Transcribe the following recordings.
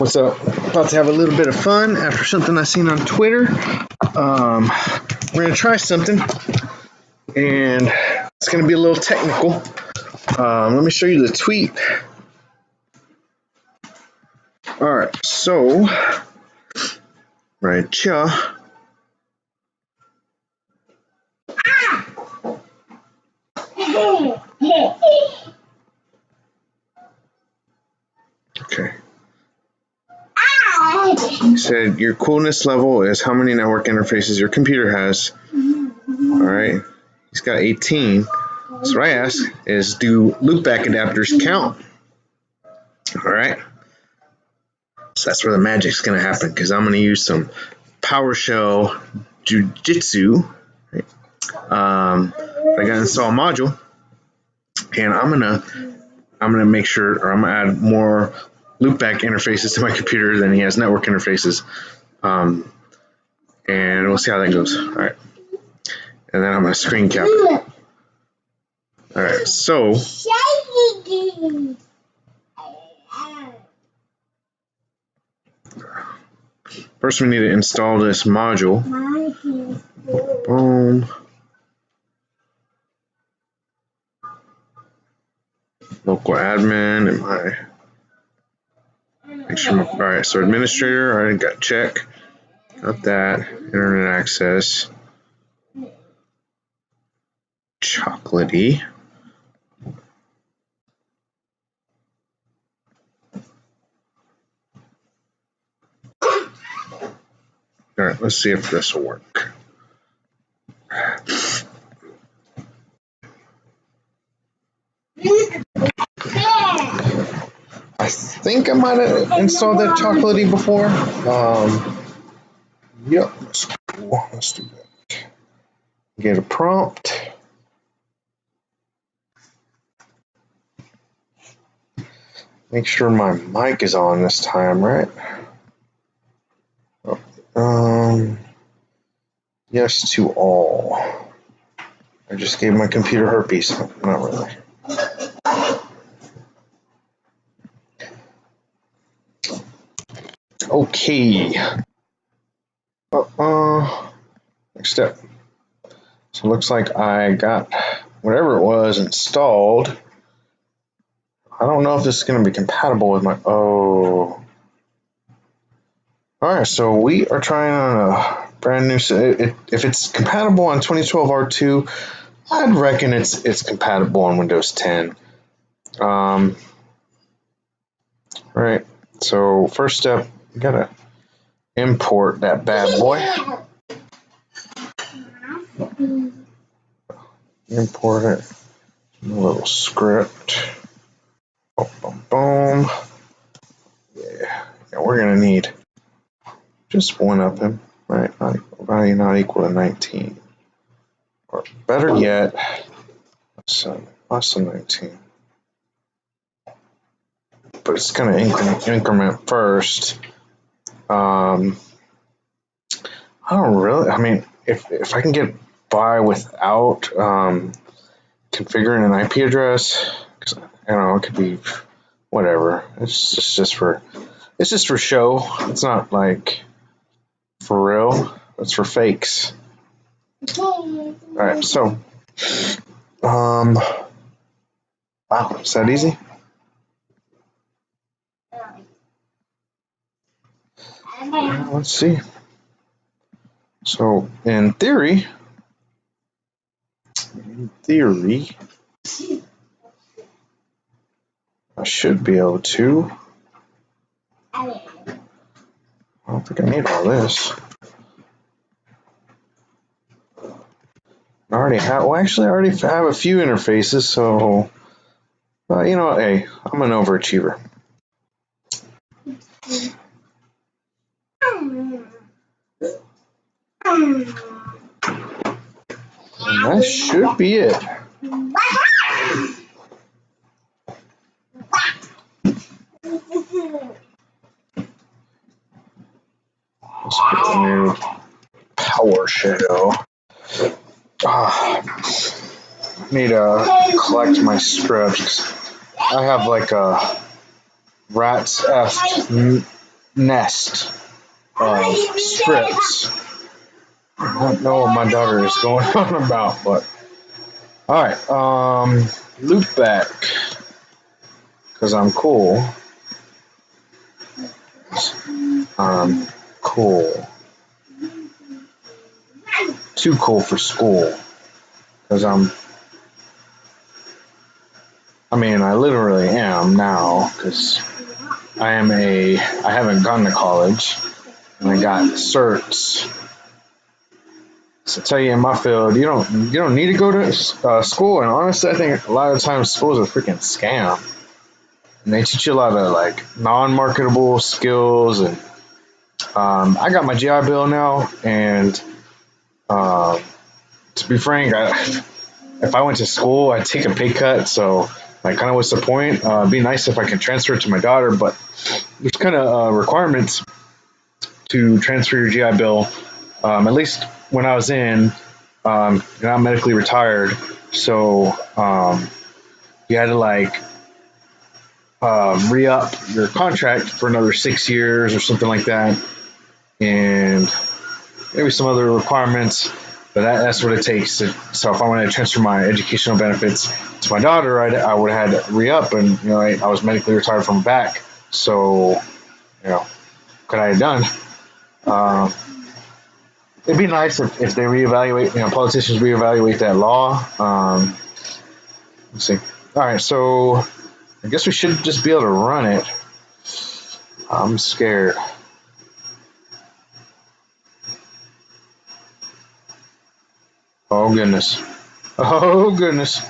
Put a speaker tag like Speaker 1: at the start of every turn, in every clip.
Speaker 1: What's up? About to have a little bit of fun after something I seen on Twitter. We're gonna try something, and it's gonna be a little technical. Let me show you the tweet. All right, so right here. Okay. He said your coolness level is how many network interfaces your computer has. All right. He's got 18. So what I asked is, do loopback adapters count? All right. So that's where the magic's going to happen, because I'm going to use some PowerShell jujitsu. Right? I got to install a module, and I'm gonna make sure, or I'm gonna add more loopback interfaces to my computer than he has network interfaces, and we'll see how that goes. All right, and then I'm gonna screen cap it. All right, so first we need to install this module. Boom. Local admin and make sure all right, so administrator, I already got check. Got that. Internet access. Chocolatey. All right, let's see if this will work. I think I might have installed that chocolatey before. Yep, that's cool. Let's do that. Get a prompt. Make sure my mic is on this time, right? Yes to all. I just gave my computer herpes. Not really. Okay. Next step. So it looks like I got whatever it was installed. I don't know if this is going to be compatible with my. Oh. All right. So we are trying on a brand new. If it's compatible on 2012 R2, I'd reckon it's compatible on Windows 10. Right. So first step, you gotta import that bad boy. Import it. A little script. Boom, boom, boom. Yeah. We're gonna need just one of them, right? Value not equal to 19. Or better yet, less than 19. But it's gonna increment first. I don't really. I mean, if I can get by without configuring an IP address, because I don't know, it could be whatever. It's just for show. It's not like for real. It's for fakes. All right, so wow, is that easy? Let's see. So in theory, I should be able to. I don't think I need all this. I already have. Well, actually, I already have a few interfaces. So, you know what? Hey, I'm an overachiever. And that should be it. Let's put the new PowerShell. Need to collect my scripts. I have like a rat's F nest of scripts. I don't know what my daughter is going on about, but all right. Loopback, because I'm cool. Cool. Too cool for school, because I literally am now, because I haven't gone to college, and I got certs. So I tell you, in my field, you don't need to go to school, and honestly, I think a lot of times school is a freaking scam. And they teach you a lot of like non-marketable skills, and I got my GI Bill now, and to be frank, if I went to school, I'd take a pay cut. So, like, kind of what's the point? It'd be nice if I could transfer it to my daughter, but there's kind of requirements to transfer your GI Bill. At least when I was in, you're not medically retired, so you had to like re-up your contract for another 6 years or something like that, and maybe some other requirements, but that's what it takes. So if I wanted to transfer my educational benefits to my daughter, I would have had to re-up, and I was medically retired from back. So could I have done? It'd be nice if they reevaluate, politicians reevaluate that law. Let's see. All right, so I guess we should just be able to run it. I'm scared. Oh, goodness. Oh, goodness.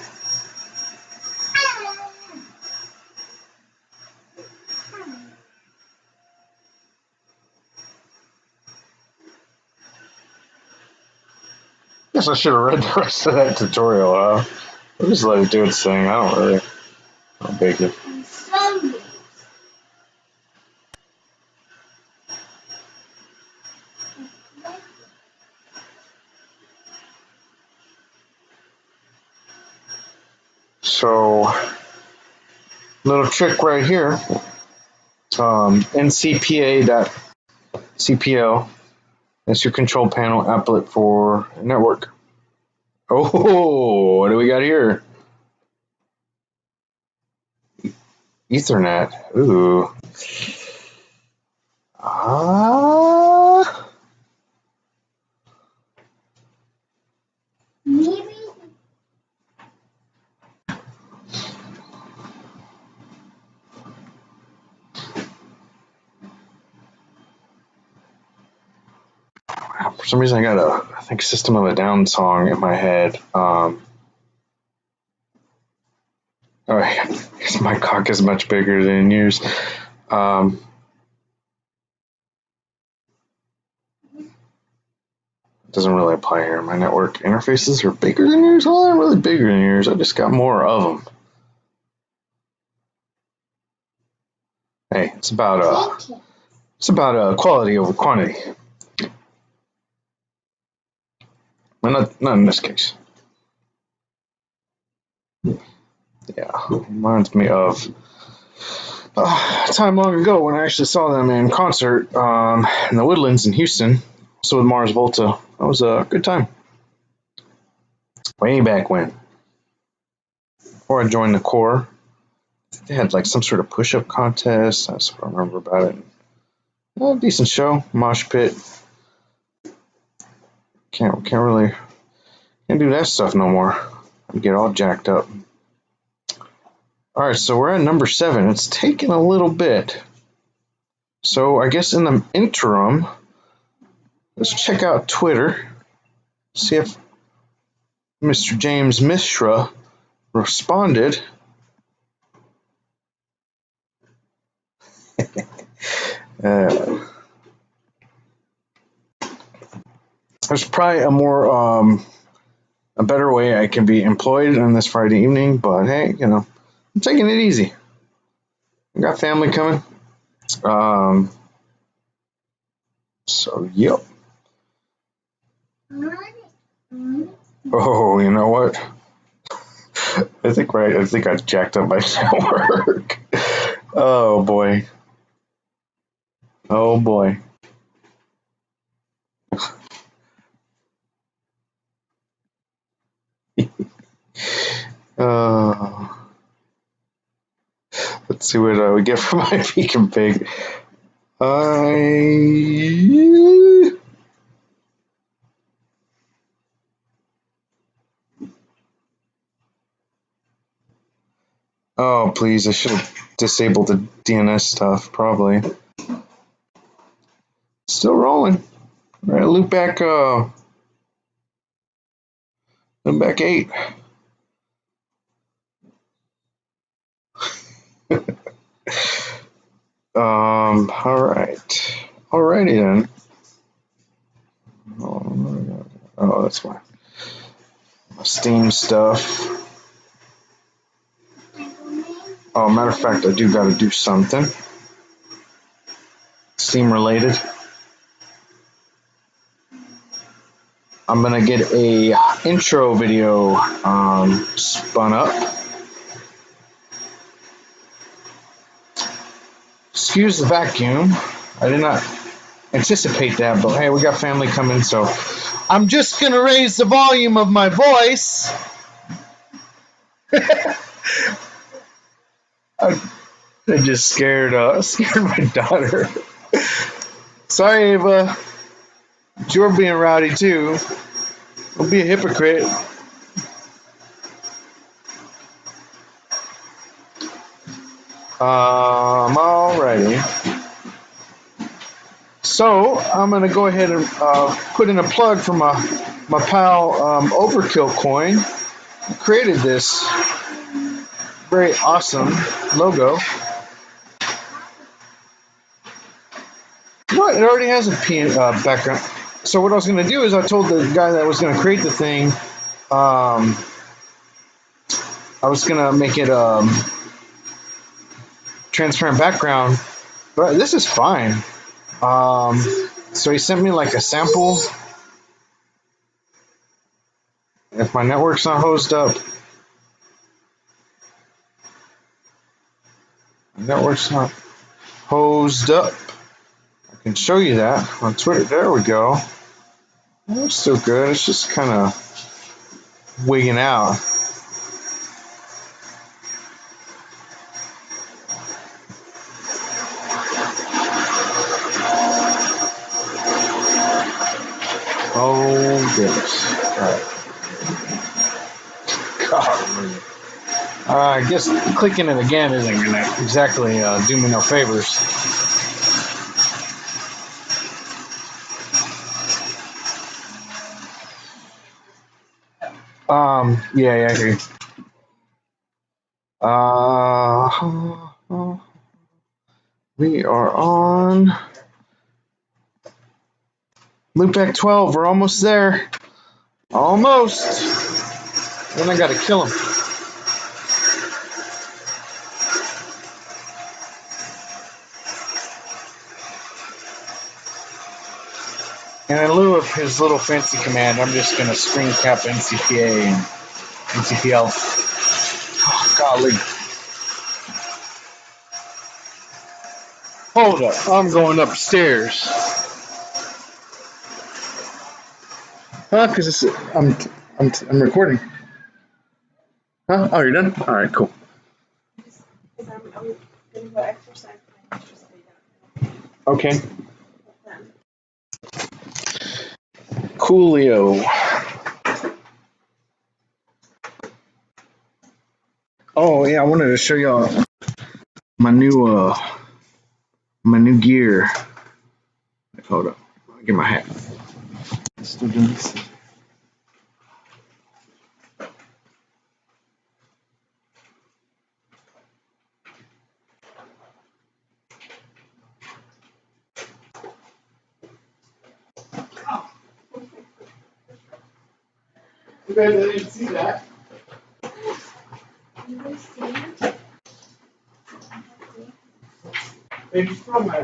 Speaker 1: Guess I should have read the rest of that tutorial. I'll just let it do its thing. I don't bake it. So, little trick right here. ncpa.cpl. That's your control panel applet for network. Oh, what do we got here? Ethernet. Ooh. Maybe. For some reason, I got I think System of a Down song in my head. Oh, my cock is much bigger than yours. Doesn't really apply here. My network interfaces are bigger than yours. Well, they're really bigger than yours. I just got more of them. Hey, it's about quality over quantity. Well, not in this case. Yeah, reminds me of a time long ago when I actually saw them in concert in the Woodlands in Houston. Also with Mars Volta. That was a good time. Way back when. Before I joined the Corps, they had like some sort of push-up contest. That's what I remember about it. Decent show. Mosh pit. Can't do that stuff no more. I get all jacked up. All right, so we're at number 7. It's taken a little bit. So I guess in the interim, let's check out Twitter. See if Mr. James Mishra responded. There's probably a better way I can be employed on this Friday evening, but hey, I'm taking it easy. I got family coming. So, yep. Oh, you know what? I think I jacked up my network. Oh, boy. Oh boy. Let's see what we get from my config. Oh, please, I should have disabled the DNS stuff, probably. Still rolling. All right, Loopback 8. All right. Alrighty then. Oh, that's my Steam stuff. Oh, matter of fact, I do got to do something Steam related. I'm gonna get a intro video spun up. Excuse the vacuum. I did not anticipate that, but hey, we got family coming, so I'm just gonna raise the volume of my voice. I just scared my daughter. Sorry, Ava. You're being rowdy too. Don't be a hypocrite. Alrighty. So I'm gonna go ahead and put in a plug for my pal Overkill Coin. I created this very awesome logo. What? It already has a background. So what I was gonna do is I told the guy that was gonna create the thing. I was gonna make it transparent background, but this is fine. So he sent me like a sample. If my network's not hosed up, I can show you that on Twitter. There we go. It's still good. It's just kind of wigging out. Oh goodness! All right. God. I guess clicking it again isn't going to exactly do me no favors. Yeah, I agree. We are on Loopback 12. We're almost there. Almost. Then I got to kill him. And in lieu of his little fancy command, I'm just going to screen cap NCPA and NCPL. Oh, golly. Hold up. I'm going upstairs. Huh? Because I'm recording. Huh? Oh, you're done? All right, cool. I'm going to go exercise. Okay. Coolio. Oh yeah, I wanted to show y'all my new gear. Hold up, I'll get my hat. Still doing this. You guys didn't see that. They just throw my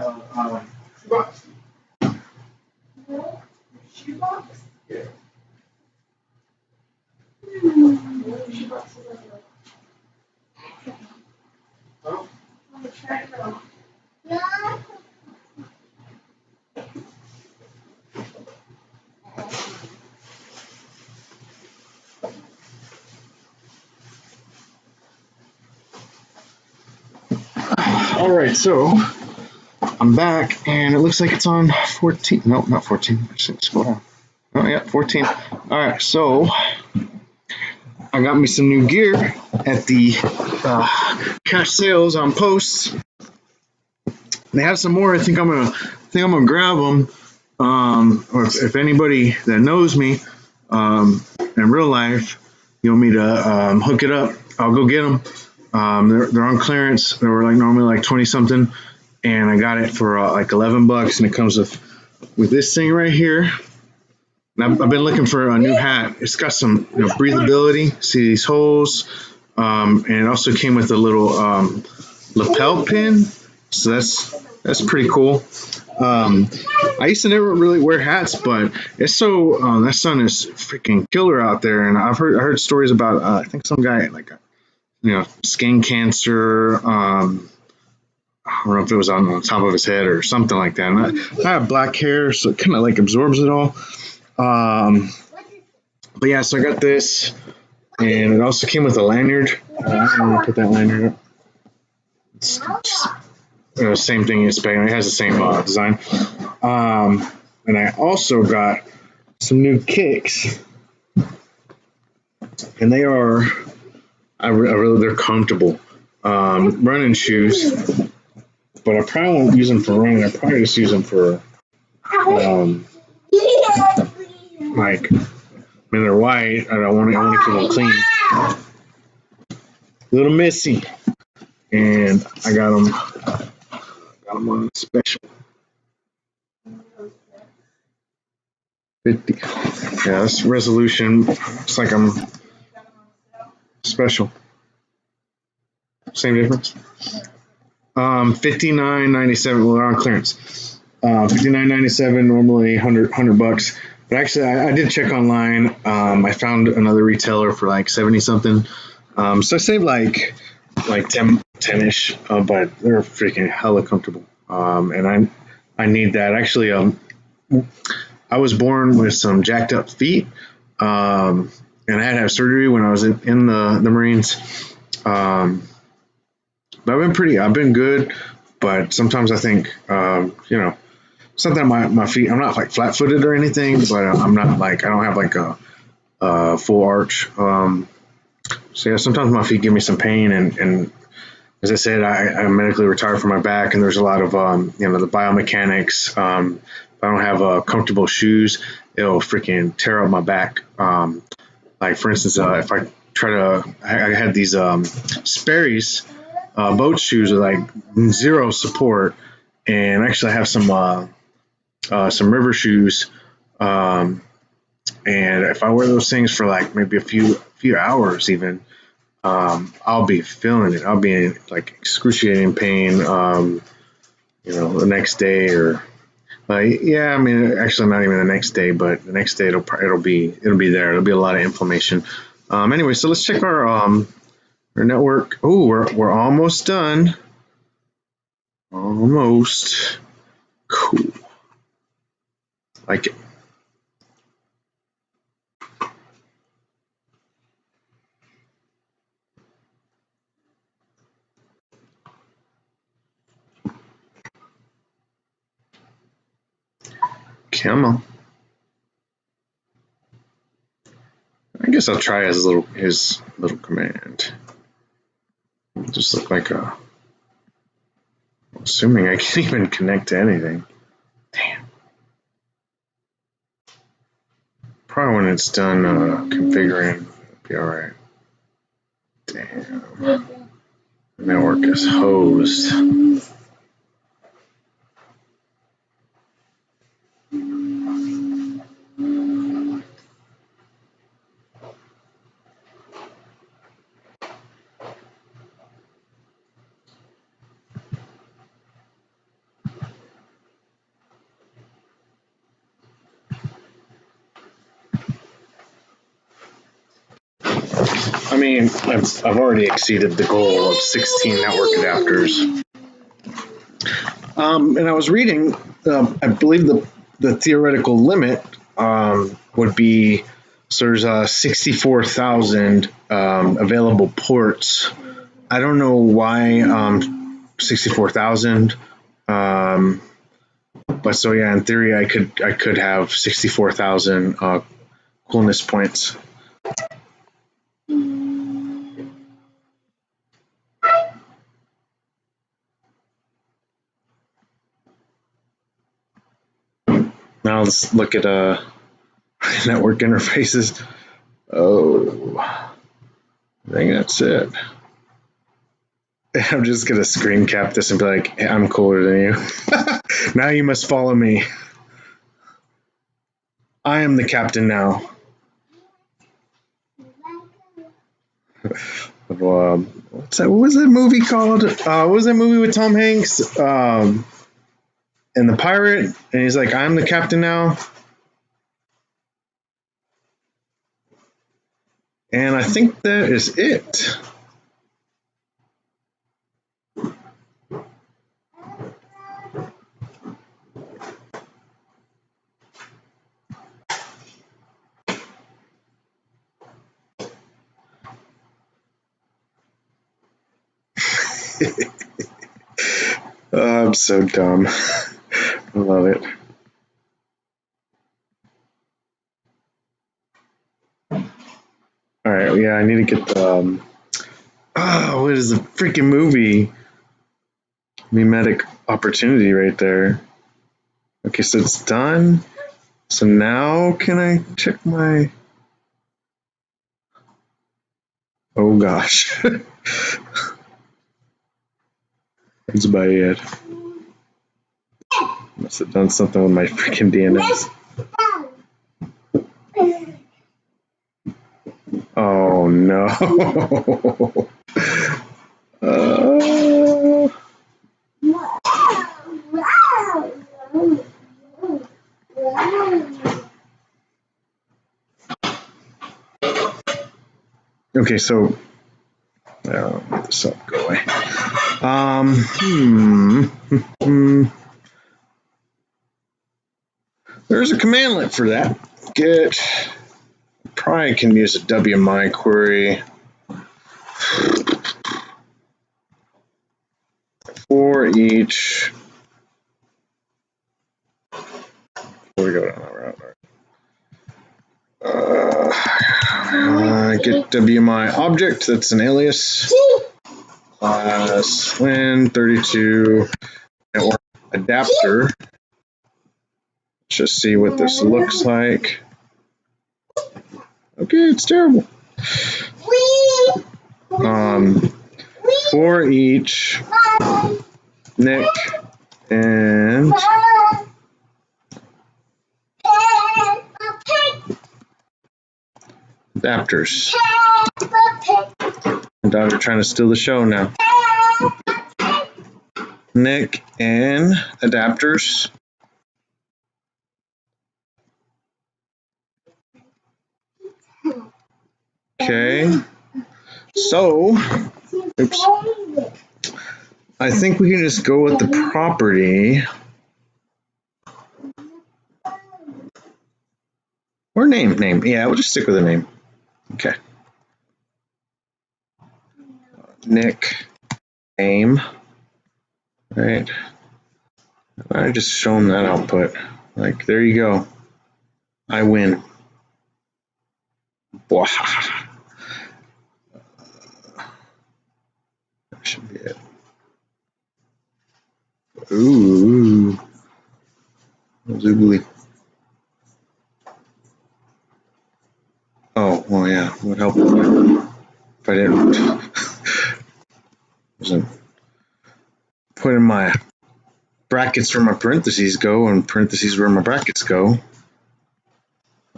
Speaker 1: shoebox. Shoebox? Yeah. Shoebox is like a... Huh? Yeah. All right, so I'm back, and it looks like it's on 14. No, not 14. Scroll down. Oh, yeah, 14. All right, so I got me some new gear at the cash sales on Posts. They have some more. I think I'm gonna grab them. Or if anybody that knows me in real life, you want me to hook it up, I'll go get them. They're on clearance. They were like normally like 20 something, and I got it for like $11, and it comes with this thing right here. And I've been looking for a new hat. It's got some breathability. See these holes, and it also came with a little lapel pin. So that's pretty cool. I used to never really wear hats, but it's so that sun is freaking killer out there, and I heard stories about I think some guy like skin cancer. I don't know if it was on top of his head or something like that. And I have black hair, so it kind of like absorbs it all. But yeah, so I got this, and it also came with a lanyard. I'm gonna put that lanyard up. It's same thing you expect. It has the same design. And I also got some new kicks, and they are, they're comfortable running shoes. But I probably won't use them for running. I probably just use them for like, I mean, they're white. I want to keep them clean. A little messy, and I got them on special. 50. Yeah, this resolution. It's like I'm special. Same difference. $59.97. Well, they're on clearance. $59.97. Normally $100. But actually, I did check online. I found another retailer for like 70 something. So I saved like 10-ish. But they're freaking hella comfortable. And I need that. Actually, I was born with some jacked up feet. And I had to have surgery when I was in the Marines. But I've been good, but sometimes I think, it's not that my feet, I'm not like flat footed or anything, but I'm not like, I don't have like a full arch. So yeah, sometimes my feet give me some pain, and as I said, I'm medically retired from my back, and there's a lot of, the biomechanics. If I don't have comfortable shoes, it'll freaking tear up my back. Like for instance, if I I had these Sperry's boat shoes with like zero support, and actually I have some river shoes, and if I wear those things for like maybe a few hours even, I'll be feeling it. I'll be in like excruciating pain, the next day, or yeah, I mean actually not even the next day, but the next day it'll be there. It'll be a lot of inflammation. Anyway, so let's check our network. Oh, we're almost done. Almost. Cool. Like it. Come on. I guess I'll try his little command. Just look like assuming I can even connect to anything. Damn. Probably when it's done configuring, it'll be alright. Damn. Network is hosed. I mean, I've already exceeded the goal of 16 network adapters. And I was reading, I believe the theoretical limit would be, so there's 64,000 available ports. I don't know why 64,000. But so yeah, in theory, I could have 64,000 coolness points. Now let's look at network interfaces. Oh, I think that's it. I'm just gonna screen cap this and be like, hey, I'm cooler than you. Now you must follow me. I am the captain now. What's that? What was that movie called? What was that movie with Tom Hanks and the pirate? And he's like, I'm the captain now. And I think that is it. I'm so dumb. I love it. All right, yeah, I need to get the. What is the freaking movie? Mimetic opportunity right there. Okay, so it's done. So now can I check my. Oh gosh. That's about it. Must have done something with my freaking DNS. Oh no. Okay, so let this up, go away. There's a commandlet for that. Git. Probably can use a WMI query for each. Before we go down that route. Get WMI object. That's an alias. Class win32 network adapter. Let's just see what this looks like. Okay, it's terrible. For each Nick and adapters. My daughter trying to steal the show now. Nick and adapters. Okay. So, oops. I think we can just go with the property. Or name. Yeah, we'll just stick with the name. Okay. Nick, name. Right. I just show them that output. Like, there you go. I win. That should be it. Ooh. Zoogly. Oh, well, yeah. It would help if I didn't. Wasn't putting my brackets where my parentheses go and parentheses where my brackets go.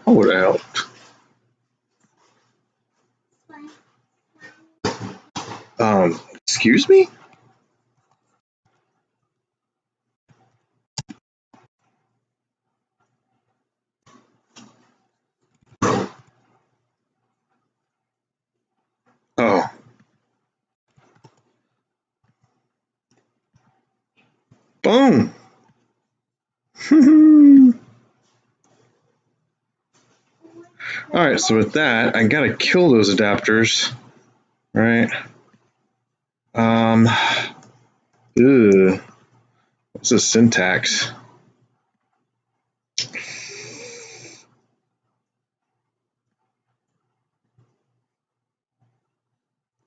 Speaker 1: That would have helped. Excuse me? Oh. Boom. All right, so with that, I gotta kill those adapters, right? Ugh. What's the syntax?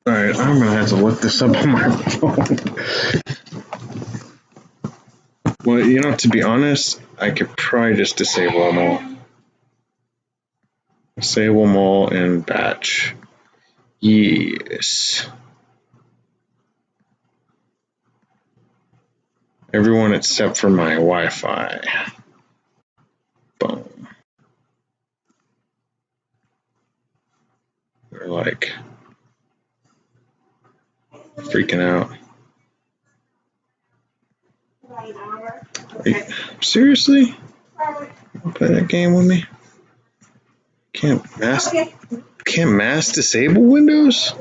Speaker 1: All right, I'm gonna have to look this up on my phone. Well, you know, to be honest, I could probably just disable them all. Disable them all in batch. Yes. Everyone except for my Wi-Fi. Boom. They're like freaking out. Seriously? Play that game with me? Can't mass disable Windows?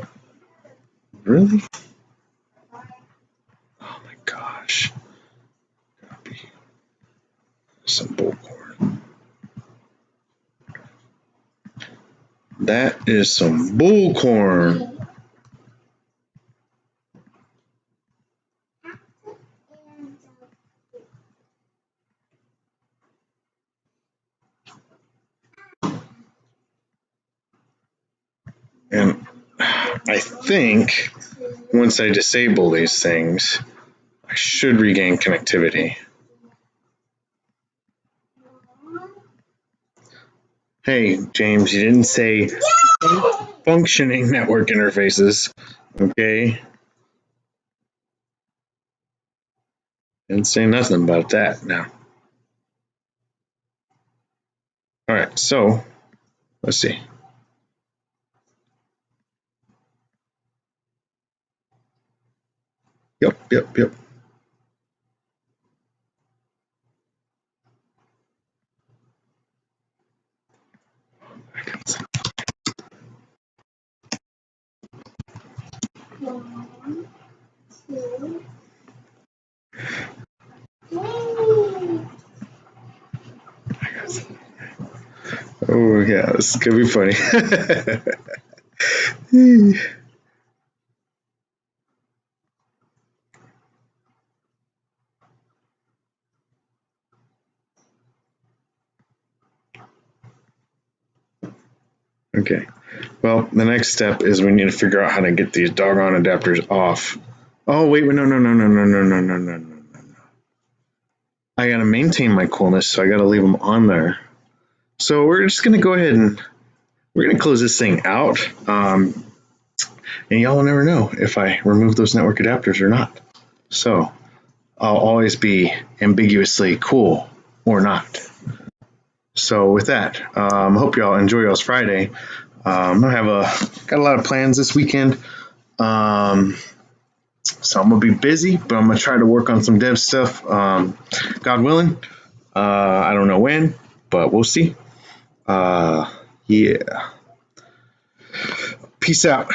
Speaker 1: Really? Oh my gosh. Some bullcorn. That is some bullcorn. And I think once I disable these things, I should regain connectivity. Hey, James, you didn't say functioning network interfaces, okay? Didn't say nothing about that now. All right, so let's see. Yep. Oh yeah, this is gonna be funny. Okay. Well, the next step is we need to figure out how to get these doggone adapters off. Oh wait, no. I gotta maintain my coolness, so I gotta leave them on there. So we're just gonna go ahead and we're gonna close this thing out. And y'all will never know if I remove those network adapters or not. So I'll always be ambiguously cool or not. So with that, hope y'all enjoy y'all's Friday. I got a lot of plans this weekend. So I'm gonna be busy, but I'm gonna try to work on some dev stuff. God willing. I don't know when, but we'll see. Yeah. Peace out.